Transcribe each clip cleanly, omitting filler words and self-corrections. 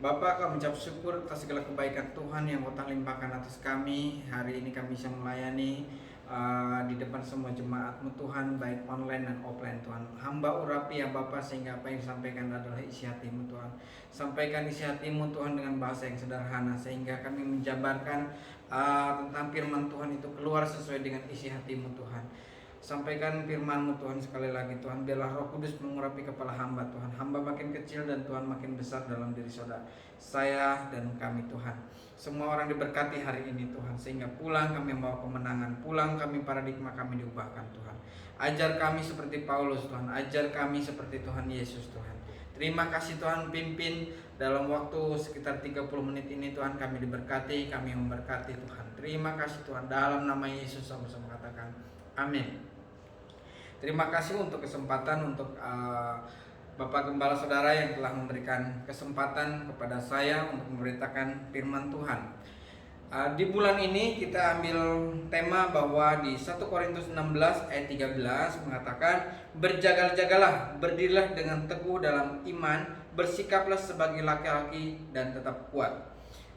Bapa, kami ucap syukur atas segala kebaikan Tuhan yang Kau limpahkan atas kami. Hari ini kami bisa melayani di depan semua jemaat-Mu Tuhan, baik online dan offline Tuhan. Hamba urapi ya Bapa, sehingga apa yang disampaikan adalah isi hati-Mu Tuhan. Sampaikan isi hati-Mu Tuhan dengan bahasa yang sederhana, sehingga kami menjabarkan tentang firman Tuhan itu keluar sesuai dengan isi hati-Mu Tuhan. Sampaikan firman-Mu Tuhan sekali lagi Tuhan. Biarlah Roh Kudus mengurapi kepala hamba Tuhan. Hamba makin kecil dan Tuhan makin besar dalam diri saudara, saya dan kami Tuhan. Semua orang diberkati hari ini Tuhan, sehingga pulang kami membawa kemenangan. Pulang kami paradigma kami diubahkan Tuhan. Ajar kami seperti Paulus Tuhan. Ajar kami seperti Tuhan Yesus Tuhan. Terima kasih Tuhan, pimpin dalam waktu sekitar 30 menit ini Tuhan, kami diberkati, kami memberkati Tuhan. Terima kasih Tuhan, dalam nama Yesus sama-sama katakan amin. Terima kasih untuk kesempatan untuk Bapak Gembala Saudara yang telah memberikan kesempatan kepada saya untuk memberitakan firman Tuhan. Di bulan ini kita ambil tema bahwa di 1 Korintus 16 ayat 13 mengatakan, berjaga-jagalah, berdirilah dengan teguh dalam iman, bersikaplah sebagai laki-laki dan tetap kuat.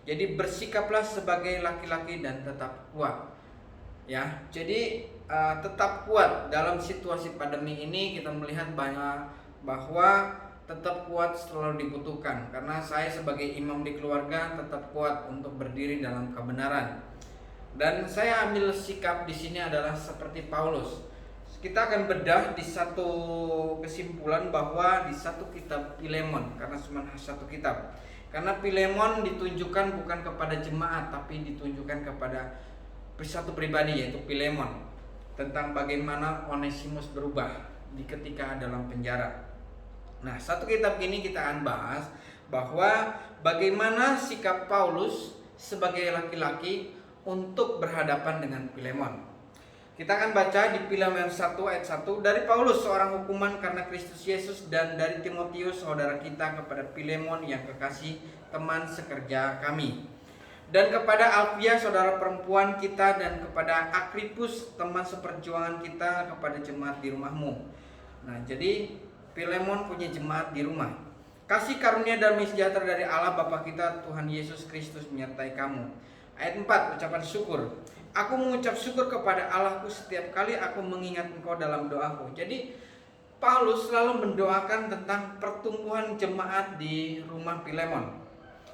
Jadi bersikaplah sebagai laki-laki dan tetap kuat. Ya, jadi tetap kuat dalam situasi pandemi ini. Kita melihat banyak bahwa tetap kuat selalu dibutuhkan, karena saya sebagai imam di keluarga tetap kuat untuk berdiri dalam kebenaran. Dan saya ambil sikap di sini adalah seperti Paulus. Kita akan bedah di satu kesimpulan bahwa di satu kitab Filemon, karena cuma satu kitab. Karena Filemon ditunjukkan bukan kepada jemaat, tapi ditunjukkan kepada satu pribadi, yaitu Filemon, tentang bagaimana Onesimus berubah di ketika dalam penjara. Nah, satu kitab ini kita akan bahas bahwa bagaimana sikap Paulus sebagai laki-laki untuk berhadapan dengan Filemon. Kita akan baca di Filemon 1 ayat 1, dari Paulus seorang hukuman karena Kristus Yesus, dan dari Timotius saudara kita kepada Filemon yang kekasih, teman sekerja kami, dan kepada Alfia saudara perempuan kita, dan kepada Akripus teman seperjuangan kita, kepada jemaat di rumahmu. Nah, jadi Filemon punya jemaat di rumah. Kasih karunia dan sejahtera dari Allah Bapa kita, Tuhan Yesus Kristus menyertai kamu. Ayat 4, ucapan syukur. Aku mengucap syukur kepada Allahku setiap kali aku mengingat engkau dalam doaku. Jadi Paulus selalu mendoakan tentang pertumbuhan jemaat di rumah Filemon.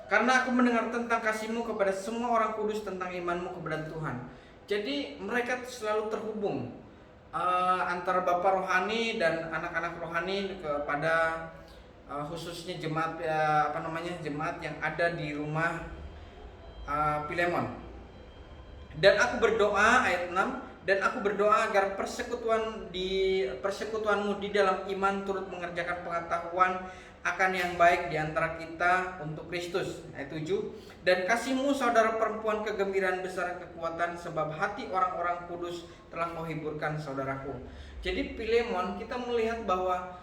Karena aku mendengar tentang kasihmu kepada semua orang kudus, tentang imanmu kepada Tuhan. Jadi mereka selalu terhubung antara bapak rohani dan anak-anak rohani kepada khususnya jemaat jemaat yang ada di rumah Filemon. Dan aku berdoa, ayat 6, dan aku berdoa agar persekutuanmu di dalam iman turut mengerjakan pengetahuan akan yang baik di antara kita untuk Kristus. Ayat 7, dan kasihmu saudara perempuan kegembiraan besar kekuatan, sebab hati orang-orang kudus telah kau hiburkan saudaraku. Jadi Filemon, kita melihat bahwa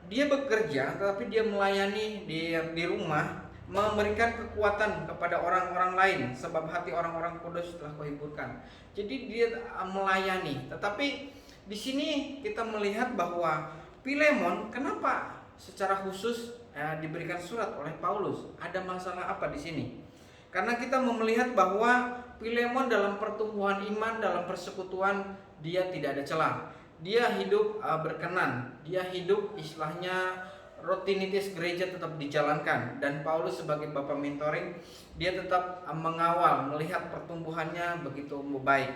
dia bekerja tetapi dia melayani di rumah, memberikan kekuatan kepada orang-orang lain, sebab hati orang-orang kudus telah kau hiburkan. Jadi dia melayani. Tetapi di sini kita melihat bahwa Filemon kenapa secara khusus diberikan surat oleh Paulus? Ada masalah apa di sini? Karena kita melihat bahwa Filemon dalam pertumbuhan iman, dalam persekutuan, dia tidak ada celah. Dia hidup berkenan. Dia hidup istilahnya rutinitas gereja tetap dijalankan, dan Paulus sebagai bapak mentoring, dia tetap mengawal, melihat pertumbuhannya begitu baik.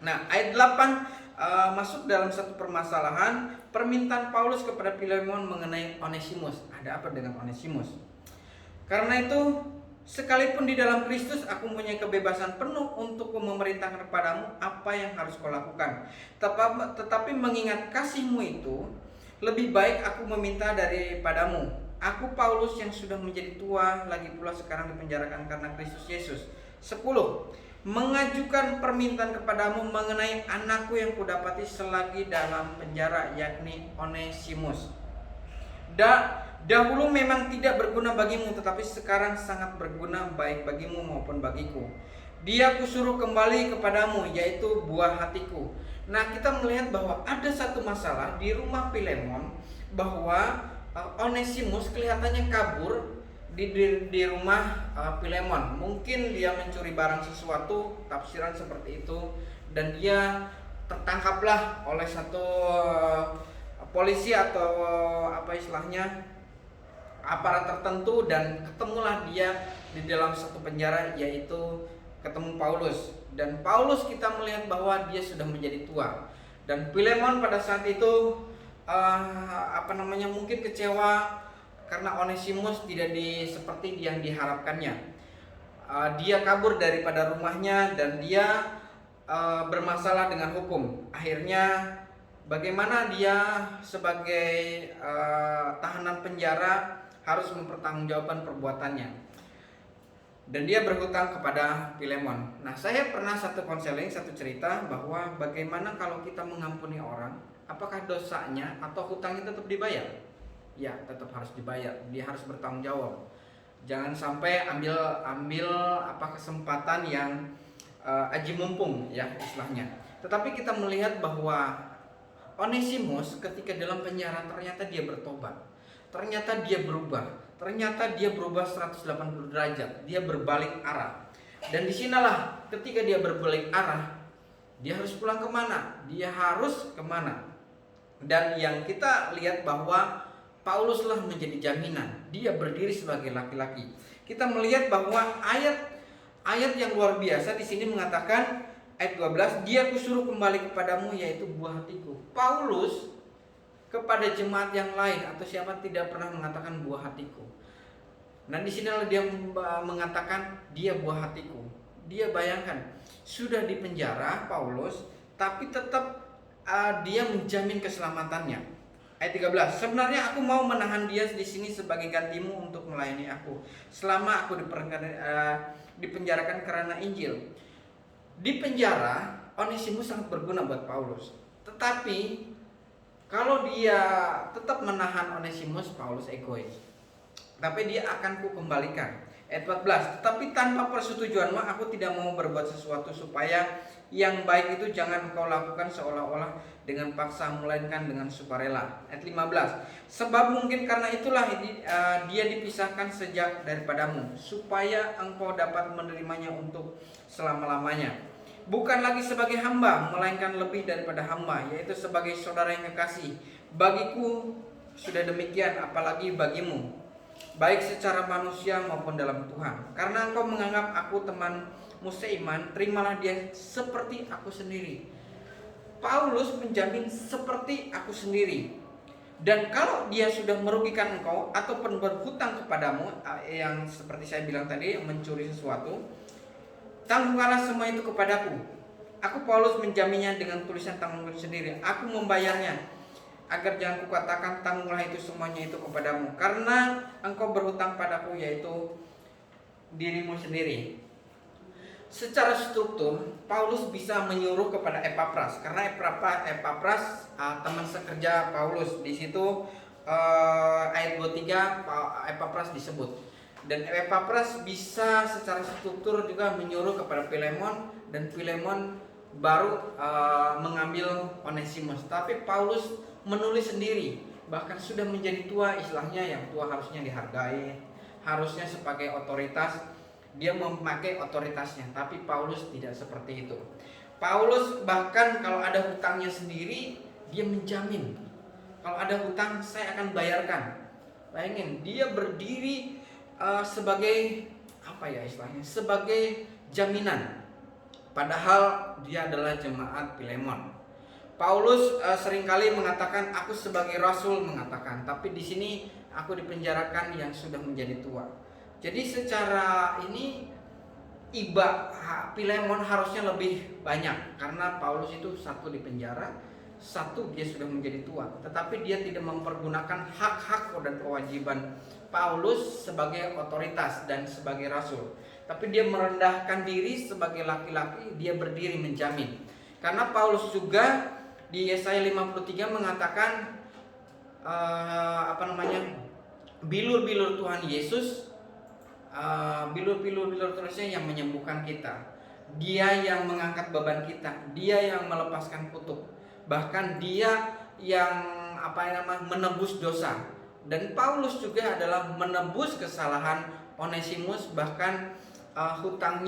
Nah, ayat 8 masuk dalam satu permasalahan, permintaan Paulus kepada Filemon mengenai Onesimus. Ada apa dengan Onesimus? Karena itu, sekalipun di dalam Kristus aku mempunyai kebebasan penuh untuk memerintahkan kepadamu apa yang harus kau lakukan. Tetapi mengingat kasihmu itu, lebih baik aku meminta daripadamu. Aku Paulus yang sudah menjadi tua, lagi pula sekarang dipenjarakan karena Kristus Yesus. 10. Mengajukan permintaan kepadamu mengenai anakku yang kudapati selagi dalam penjara, yakni Onesimus. Dahulu memang tidak berguna bagimu, tetapi sekarang sangat berguna baik bagimu maupun bagiku. Dia kusuruh kembali kepadamu, yaitu buah hatiku. Nah, kita melihat bahwa ada satu masalah di rumah Filemon, bahwa Onesimus kelihatannya kabur. di rumah Filemon. Mungkin dia mencuri barang sesuatu, tafsiran seperti itu, dan dia tertangkaplah oleh satu polisi atau apa istilahnya aparat tertentu, dan ketemulah dia di dalam satu penjara, yaitu ketemu Paulus. Dan Paulus kita melihat bahwa dia sudah menjadi tua, dan Filemon pada saat itu mungkin kecewa karena Onesimus tidak seperti yang diharapkannya. Dia kabur daripada rumahnya dan dia bermasalah dengan hukum. Akhirnya bagaimana dia sebagai tahanan penjara harus mempertanggungjawabkan perbuatannya, dan dia berhutang kepada Filemon. Nah, saya pernah satu cerita bahwa bagaimana kalau kita mengampuni orang, apakah dosanya atau hutangnya tetap dibayar? Ya, tetap harus dibayar. Dia harus bertanggung jawab. Jangan sampai ambil kesempatan yang aji mumpung ya istilahnya. Tetapi kita melihat bahwa Onesimus ketika dalam penjara ternyata dia bertobat. Ternyata dia berubah. Ternyata dia berubah 180 derajat. Dia berbalik arah. Dan disinalah ketika dia berbalik arah, dia harus pulang kemana? Dia harus kemana? Dan yang kita lihat bahwa Pauluslah menjadi jaminan. Dia berdiri sebagai laki-laki. Kita melihat bahwa ayat yang luar biasa di sini mengatakan ayat 12, dia kusuruh kembali kepadamu yaitu buah hatiku. Paulus kepada jemaat yang lain atau siapa tidak pernah mengatakan buah hatiku. Nah, di sinilah dia mengatakan dia buah hatiku. Dia bayangkan sudah di penjara Paulus, tapi tetap dia menjamin keselamatannya. Ayat 13, sebenarnya aku mau menahan dia di sini sebagai gantimu untuk melayani aku selama aku dipenjarakan karena Injil. Di penjara Onesimus sangat berguna buat Paulus. Tetapi kalau dia tetap menahan Onesimus, Paulus egois. Tapi dia akan kukembalikan. Ayat 14, tetapi tanpa persetujuanmu aku tidak mau berbuat sesuatu supaya yang baik itu jangan kau lakukan seolah-olah dengan paksa, melainkan dengan sukarela. Ayat 15, sebab mungkin karena itulah dia dipisahkan sejak daripadamu, supaya engkau dapat menerimanya untuk selama-lamanya. Bukan lagi sebagai hamba, melainkan lebih daripada hamba, yaitu sebagai saudara yang kekasih. Bagiku sudah demikian, apalagi bagimu, baik secara manusia maupun dalam Tuhan. Karena engkau menganggap aku temanmu seiman, terimalah dia seperti aku sendiri. Paulus menjamin seperti aku sendiri. Dan kalau dia sudah merugikan engkau ataupun berhutang kepadamu, yang seperti saya bilang tadi, mencuri sesuatu, tanggunganlah semua itu kepadaku. Aku Paulus menjaminnya dengan tulisan tanganku sendiri. Aku membayarnya, agar jangan kukatakan tanggunglah itu semuanya itu kepadamu, karena engkau berhutang padaku, yaitu dirimu sendiri. Secara struktur Paulus bisa menyuruh kepada Epapras, karena Epapras teman sekerja Paulus. Di situ ayat 23 Epapras disebut. Dan Epapras bisa secara struktur juga menyuruh kepada Filemon, dan Filemon baru mengambil Onesimus. Tapi Paulus menulis sendiri, bahkan sudah menjadi tua istilahnya. Yang tua harusnya dihargai, harusnya sebagai otoritas dia memakai otoritasnya. Tapi Paulus tidak seperti itu. Paulus bahkan kalau ada hutangnya sendiri, dia menjamin, kalau ada hutang saya akan bayarkan. Bayangin, dia berdiri sebagai istilahnya, sebagai jaminan, padahal dia adalah jemaat Filemon. Paulus seringkali mengatakan aku sebagai rasul mengatakan, tapi di sini aku dipenjarakan yang sudah menjadi tua. Jadi secara ini Filemon harusnya lebih banyak, karena Paulus itu satu di penjara, satu dia sudah menjadi tua. Tetapi dia tidak mempergunakan hak-hak dan kewajiban Paulus sebagai otoritas dan sebagai rasul, tapi dia merendahkan diri sebagai laki-laki. Dia berdiri menjamin, karena Paulus juga di Yesaya 53 mengatakan bilur-bilur Tuhan Yesus, bilur-bilur Tuhannya yang menyembuhkan kita. Dia yang mengangkat beban kita, dia yang melepaskan kutuk, bahkan dia yang menebus dosa. Dan Paulus juga adalah menebus kesalahan Onesimus, bahkan hutang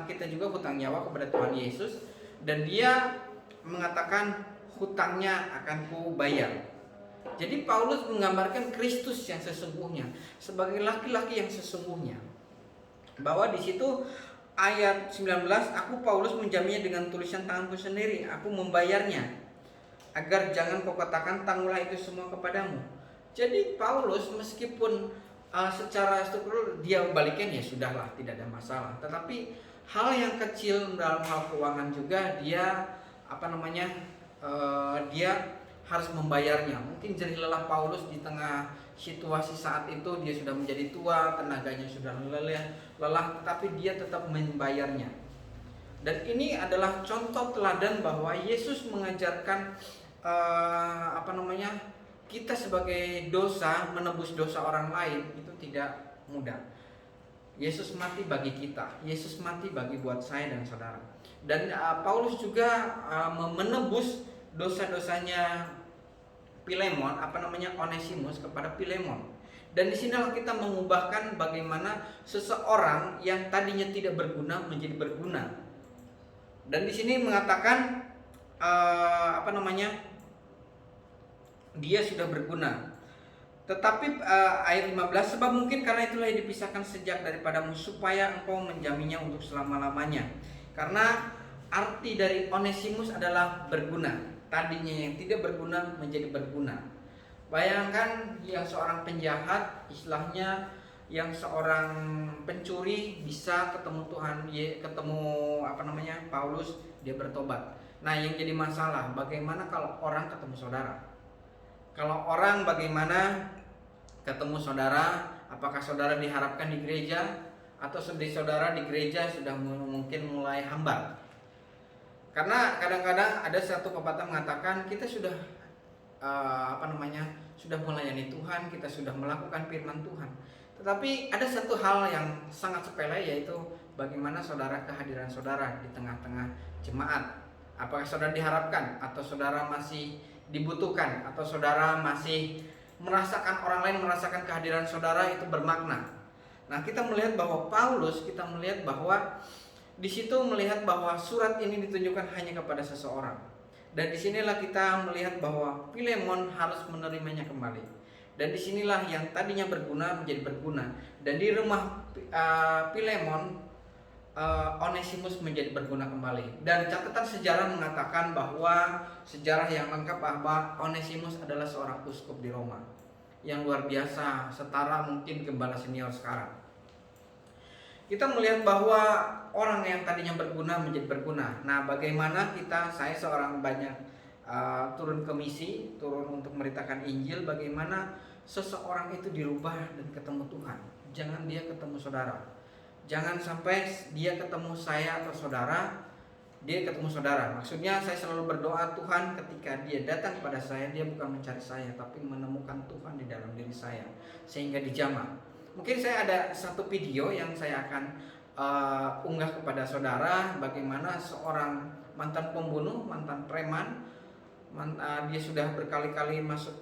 kita juga hutang nyawa kepada Tuhan Yesus, dan dia mengatakan hutangnya akan ku bayar. Jadi Paulus menggambarkan Kristus yang sesungguhnya sebagai laki-laki yang sesungguhnya. Bahwa di situ ayat 19, aku Paulus menjaminnya dengan tulisan tanganku sendiri, aku membayarnya, agar jangan kau katakan tangguhlah itu semua kepadamu. Jadi Paulus meskipun secara struktural dia balikan, ya sudahlah, tidak ada masalah. Tetapi hal yang kecil dalam hal keuangan juga dia dia harus membayarnya. Mungkin jerih lelah Paulus di tengah situasi saat itu, dia sudah menjadi tua, tenaganya sudah lelah, tetapi dia tetap membayarnya. Dan ini adalah contoh teladan bahwa Yesus mengajarkan kita sebagai dosa, menebus dosa orang lain itu tidak mudah. Yesus mati bagi kita, Yesus mati bagi buat saya dan saudara. Dan Paulus juga menebus dosa-dosanya Onesimus kepada Filemon. Dan disinilah kita mengubahkan bagaimana seseorang yang tadinya tidak berguna menjadi berguna. Dan di sini mengatakan dia sudah berguna. Tetapi ayat 15, sebab mungkin karena itulah ia dipisahkan sejak daripadamu, supaya engkau menjaminnya untuk selama-lamanya. Karena arti dari Onesimus adalah berguna. Tadinya yang tidak berguna menjadi berguna. Bayangkan yang seorang penjahat, istilahnya yang seorang pencuri bisa ketemu Tuhan, Paulus, dia bertobat. Nah, yang jadi masalah bagaimana kalau orang ketemu saudara? Kalau orang bagaimana ketemu saudara, apakah saudara diharapkan di gereja, atau saudara di gereja sudah mungkin mulai hambar? Karena kadang-kadang ada satu pepatah mengatakan kita sudah sudah melayani Tuhan, kita sudah melakukan firman Tuhan. Tetapi ada satu hal yang sangat sepele, yaitu bagaimana kehadiran saudara di tengah-tengah jemaat. Apakah saudara diharapkan, atau saudara masih dibutuhkan, atau saudara masih merasakan orang lain merasakan kehadiran saudara itu bermakna. Nah, kita melihat bahwa di situ melihat bahwa surat ini ditunjukkan hanya kepada seseorang. Dan disinilah kita melihat bahwa Filemon harus menerimanya kembali. Dan disinilah yang tadinya berguna menjadi berguna. Dan di rumah Filemon, Onesimus menjadi berguna kembali. Dan catatan sejarah mengatakan bahwa sejarah yang lengkap bahwa Onesimus adalah seorang uskup di Roma yang luar biasa, setara mungkin gembala senior sekarang. Kita melihat bahwa orang yang tadinya berguna menjadi berguna. Nah, bagaimana saya seorang banyak turun ke misi, turun untuk memberitakan Injil, bagaimana seseorang itu dirubah dan ketemu Tuhan. Jangan dia ketemu saudara. Jangan sampai dia ketemu saya atau saudara, dia ketemu saudara. Maksudnya saya selalu berdoa, Tuhan ketika dia datang kepada saya, dia bukan mencari saya, tapi menemukan Tuhan di dalam diri saya, sehingga dijamah. Mungkin saya ada satu video yang saya akan unggah kepada saudara, bagaimana seorang mantan pembunuh, mantan preman, dia sudah berkali-kali masuk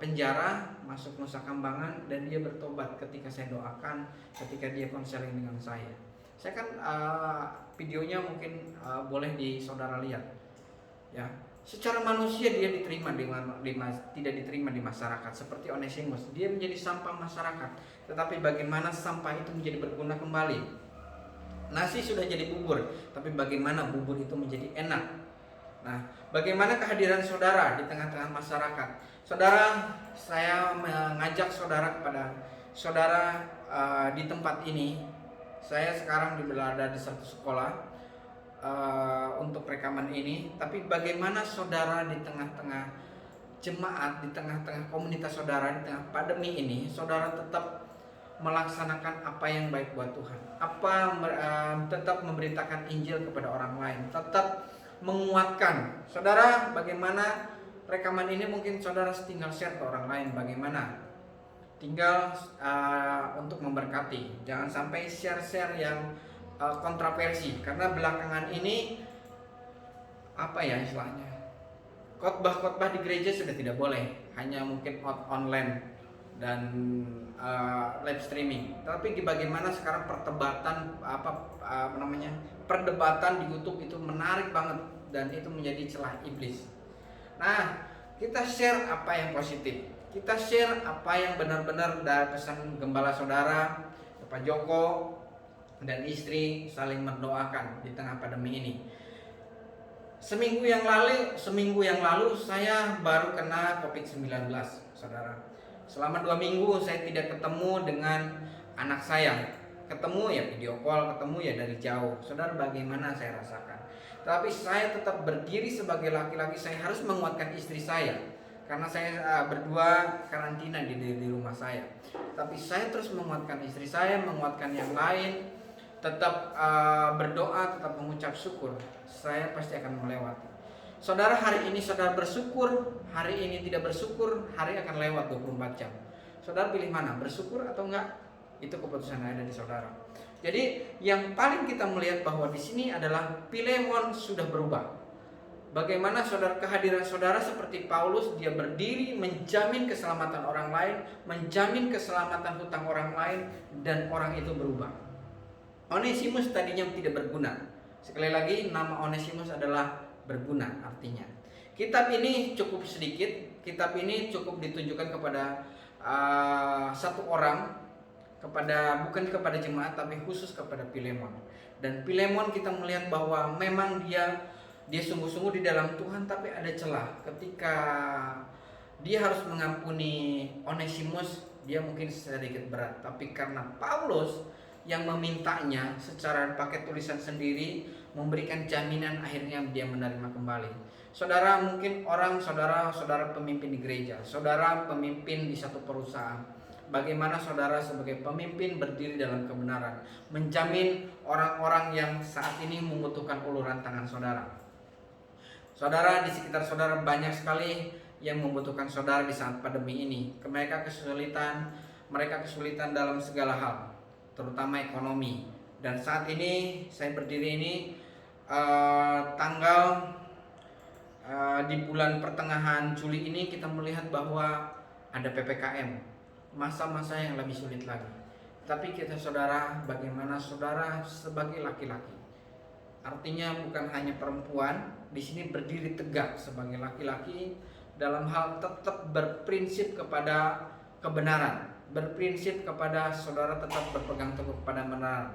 penjara, masuk Nusa Kambangan, dan dia bertobat ketika saya doakan, ketika dia konseling dengan saya. Saya kan videonya mungkin boleh di saudara lihat, ya. Secara manusia dia tidak diterima di masyarakat seperti Onesimus. Dia menjadi sampah masyarakat. Tetapi bagaimana sampah itu menjadi berguna kembali? Nasi sudah jadi bubur, tapi bagaimana bubur itu menjadi enak? Nah, bagaimana kehadiran saudara di tengah-tengah masyarakat? Saudara, saya mengajak saudara kepada saudara di tempat ini. Saya sekarang berada di satu sekolah untuk rekaman ini, tapi bagaimana saudara di tengah-tengah jemaat, di tengah-tengah komunitas saudara, di tengah pandemi ini, saudara tetap melaksanakan apa yang baik buat Tuhan, tetap memberitakan Injil kepada orang lain, tetap menguatkan. Saudara, bagaimana rekaman ini mungkin saudara tinggal share ke orang lain, bagaimana tinggal untuk memberkati. Jangan sampai share-share yang kontroversi, karena belakangan ini istilahnya khotbah-khotbah di gereja sudah tidak boleh. hanya mungkin online dan live streaming. Tapi bagaimana sekarang perdebatan di YouTube itu menarik banget dan itu menjadi celah iblis. Nah, kita share apa yang positif. Kita share apa yang benar-benar dari pesan gembala saudara, Pak Joko dan istri saling mendoakan di tengah pandemi ini. Seminggu yang lalu saya baru kena COVID-19, saudara. Selama 2 minggu saya tidak ketemu dengan anak saya. Ketemu ya video call, ketemu ya dari jauh. Saudara, bagaimana saya rasakan? Tapi saya tetap berdiri sebagai laki-laki. Saya harus menguatkan istri saya karena saya berdua karantina di rumah saya. Tapi saya terus menguatkan istri saya, menguatkan yang lain, tetap berdoa, tetap mengucap syukur. Saya pasti akan melewati. Saudara, hari ini saudara bersyukur, hari ini tidak bersyukur, hari akan lewat 24 jam. Saudara pilih mana? Bersyukur atau enggak? Itu keputusan ada di saudara. Jadi yang paling kita melihat bahwa di sini adalah Filemon sudah berubah. Bagaimana saudara, kehadiran saudara seperti Paulus, dia berdiri menjamin keselamatan orang lain, menjamin keselamatan hutang orang lain, dan orang itu berubah. Onesimus tadinya tidak berguna. Sekali lagi, nama Onesimus adalah berguna artinya. Kitab ini cukup sedikit, kitab ini cukup ditunjukkan kepada satu orang, bukan kepada jemaat tapi khusus kepada Filemon. Dan Filemon kita melihat bahwa memang dia sungguh-sungguh di dalam Tuhan, tapi ada celah ketika dia harus mengampuni Onesimus, dia mungkin sedikit berat, tapi karena Paulus yang memintanya secara pakai tulisan sendiri, memberikan jaminan, akhirnya dia menerima kembali. Saudara, mungkin saudara pemimpin di gereja, saudara pemimpin di satu perusahaan. Bagaimana saudara sebagai pemimpin berdiri dalam kebenaran, menjamin orang-orang yang saat ini membutuhkan uluran tangan saudara. Saudara, di sekitar saudara banyak sekali yang membutuhkan saudara di saat pandemi ini. Mereka kesulitan dalam segala hal, terutama ekonomi. Dan saat ini saya berdiri ini di bulan pertengahan Juli ini kita melihat bahwa ada PPKM, masa-masa yang lebih sulit lagi. Tapi kita saudara, bagaimana saudara sebagai laki-laki? Artinya bukan hanya perempuan, di sini berdiri tegak sebagai laki-laki dalam hal tetap berprinsip kepada kebenaran, berprinsip kepada saudara tetap berpegang teguh kepada kebenaran.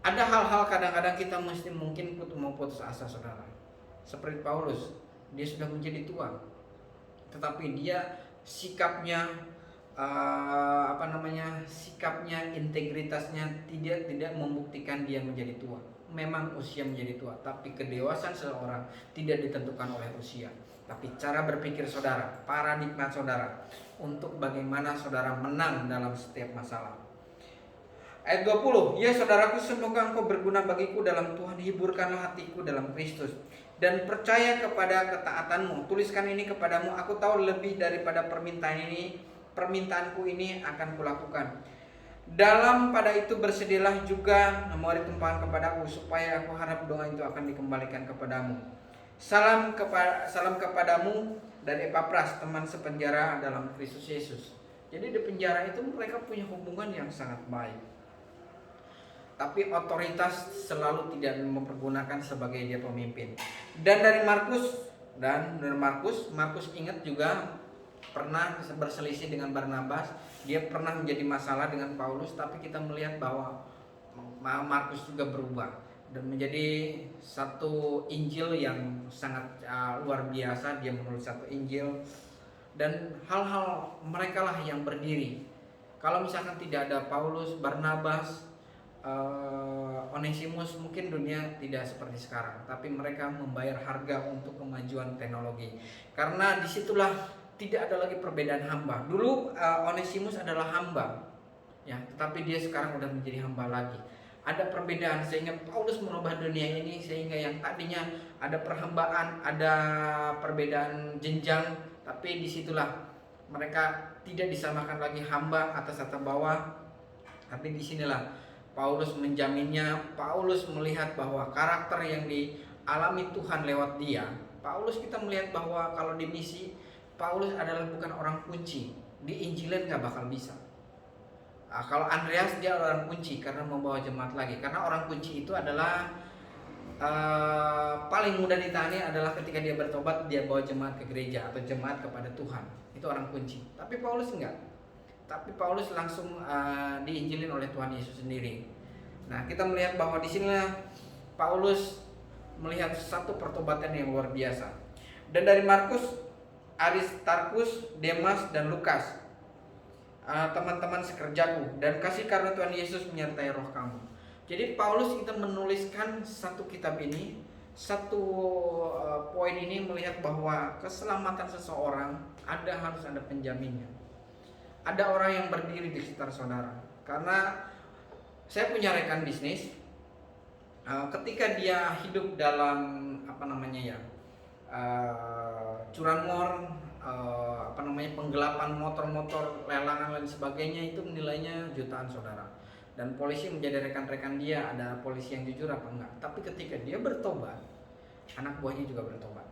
Ada hal-hal kadang-kadang kita mungkin mau putus asa saudara. Seperti Paulus, dia sudah menjadi tua, tetapi dia sikapnya, integritasnya tidak membuktikan dia menjadi tua. Memang usia menjadi tua, tapi kedewasaan seseorang tidak ditentukan oleh usia, tapi cara berpikir saudara, paradigma saudara, untuk bagaimana saudara menang dalam setiap masalah. Ayat 20, ya saudaraku, semoga engkau berguna bagiku dalam Tuhan, hiburkanlah hatiku dalam Kristus, dan percaya kepada ketaatanmu. Tuliskan ini kepadamu, aku tahu lebih daripada permintaanku ini akan kulakukan. Dalam pada itu bersedialah juga memberi tumpahan kepadaku, supaya aku harap doa itu akan dikembalikan kepadamu. Salam kepadamu dari Epapras, teman sepenjara dalam Kristus Yesus. Jadi di penjara itu mereka punya hubungan yang sangat baik, tapi otoritas selalu tidak mempergunakan sebagai dia pemimpin. Dan dari Markus ingat juga pernah berselisih dengan Barnabas, dia pernah menjadi masalah dengan Paulus, tapi kita melihat bahwa Markus juga berubah dan menjadi satu Injil yang sangat luar biasa. Dia menulis satu Injil, dan hal-hal mereka lah yang berdiri. Kalau misalkan tidak ada Paulus, Barnabas, Onesimus, mungkin dunia tidak seperti sekarang. Tapi mereka membayar harga untuk kemajuan teknologi, karena disitulah tidak ada lagi perbedaan hamba. Dulu Onesimus adalah hamba, ya, tetapi dia sekarang udah menjadi hamba lagi. Ada perbedaan sehingga Paulus merubah dunia ini, sehingga yang tadinya ada perhambaan, ada perbedaan jenjang, tapi disitulah mereka tidak disamakan lagi hamba atas atau bawah. Tapi disinilah Paulus menjaminnya. Paulus melihat bahwa karakter yang dialami Tuhan lewat dia. Paulus kita melihat bahwa kalau di misi, Paulus adalah bukan orang kunci. Diinjilin gak bakal bisa. Kalau Andreas dia orang kunci karena membawa jemaat lagi. Karena orang kunci itu adalah paling mudah ditanya adalah ketika dia bertobat, dia bawa jemaat ke gereja atau jemaat kepada Tuhan. Itu orang kunci. Tapi Paulus enggak. Tapi Paulus langsung diinjilin oleh Tuhan Yesus sendiri. Nah, kita melihat bahwa di sinilah Paulus melihat satu pertobatan yang luar biasa. Dan dari Markus, Aristarkus, Demas, dan Lukas, teman-teman sekerjaku, dan kasih karunia Tuhan Yesus menyertai roh kamu. Jadi Paulus itu menuliskan satu kitab ini, satu poin ini melihat bahwa keselamatan seseorang harus ada penjaminnya. Ada orang yang berdiri di sekitar saudara. Karena saya punya rekan bisnis, ketika dia hidup dalam curanmor, penggelapan motor-motor, lelangan dan sebagainya, itu nilainya jutaan saudara. Dan polisi menjadi rekan-rekan dia, ada polisi yang jujur apa enggak. Tapi ketika dia bertobat, anak buahnya juga bertobat.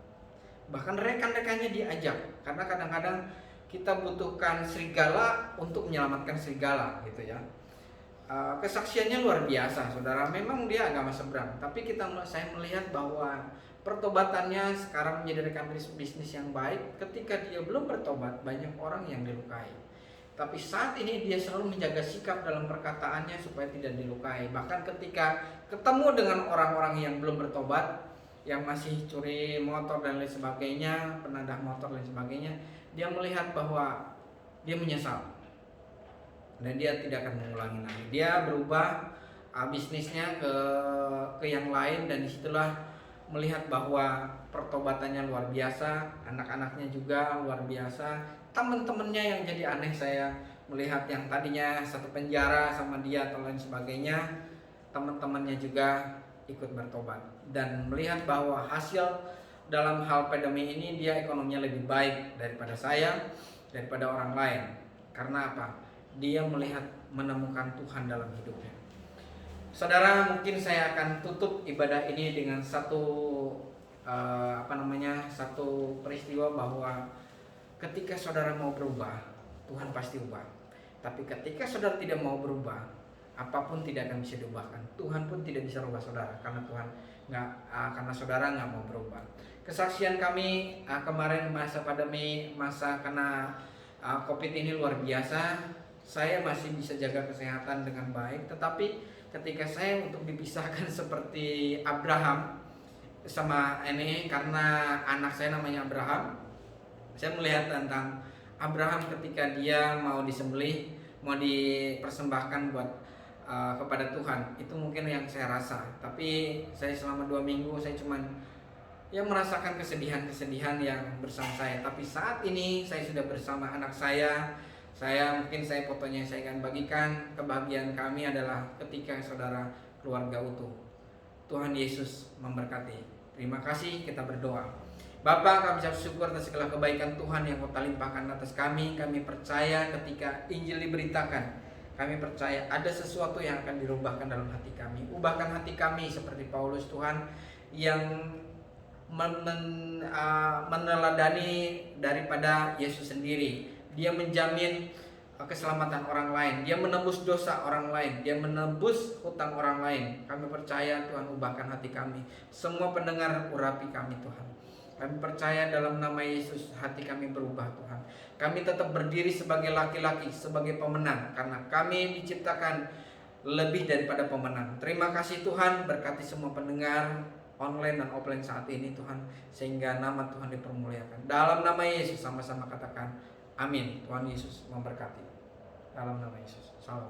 Bahkan rekan-rekannya diajak, karena kadang-kadang kita butuhkan serigala untuk menyelamatkan serigala gitu ya. Kesaksiannya luar biasa, saudara. Memang dia agama seberang, tapi saya melihat bahwa pertobatannya sekarang menjadi rekan bisnis yang baik. Ketika dia belum bertobat, banyak orang yang dilukai. Tapi saat ini dia selalu menjaga sikap dalam perkataannya supaya tidak dilukai. Bahkan ketika ketemu dengan orang-orang yang belum bertobat, yang masih curi motor dan lain sebagainya, penadah motor dan sebagainya, dia melihat bahwa dia menyesal dan dia tidak akan mengulangi lagi. Dia berubah bisnisnya ke yang lain, dan disitulah melihat bahwa pertobatannya luar biasa, anak-anaknya juga luar biasa, teman-temannya yang jadi aneh. Saya melihat yang tadinya satu penjara sama dia atau lain sebagainya, teman-temannya juga ikut bertobat, dan melihat bahwa hasil dalam hal pandemi ini dia ekonominya lebih baik daripada saya, daripada orang lain. Karena apa? Dia menemukan Tuhan dalam hidupnya. Saudara, mungkin saya akan tutup ibadah ini dengan satu peristiwa bahwa ketika saudara mau berubah, Tuhan pasti ubah. Tapi ketika saudara tidak mau berubah, apapun tidak akan bisa diubahkan. Tuhan pun tidak bisa ubah saudara, karena karena saudara nggak mau berubah. Kesaksian kami kemarin masa pandemi, masa kena COVID ini luar biasa. Saya masih bisa jaga kesehatan dengan baik, tetapi ketika saya untuk dipisahkan seperti Abraham sama ini, karena anak saya namanya Abraham, saya melihat tentang Abraham ketika dia mau disembelih, mau dipersembahkan buat kepada Tuhan. Itu mungkin yang saya rasa. Tapi saya selama 2 minggu saya cuman merasakan kesedihan-kesedihan yang bersama saya. Tapi saat ini saya sudah bersama anak saya. Mungkin fotonya saya akan bagikan. Kebahagiaan kami adalah ketika saudara keluarga utuh. Tuhan Yesus memberkati. Terima kasih, kita berdoa. Bapa, kami ucap syukur atas segala kebaikan Tuhan yang Kau limpahkan atas kami. Kami percaya ketika Injil diberitakan, kami percaya ada sesuatu yang akan dirubahkan dalam hati kami. Ubahkan hati kami seperti Paulus, Tuhan, yang meneladani daripada Yesus sendiri. Dia menjamin keselamatan orang lain, dia menebus dosa orang lain, dia menebus hutang orang lain. Kami percaya Tuhan, ubahkan hati kami. Semua pendengar, urapi kami Tuhan. Kami percaya dalam nama Yesus hati kami berubah Tuhan. Kami tetap berdiri sebagai laki-laki, sebagai pemenang, karena kami diciptakan lebih daripada pemenang. Terima kasih Tuhan, berkati semua pendengar online dan offline saat ini Tuhan, sehingga nama Tuhan dipermuliakan. Dalam nama Yesus sama-sama katakan amin. Tuhan Yesus memberkati. Dalam nama Yesus. Salam.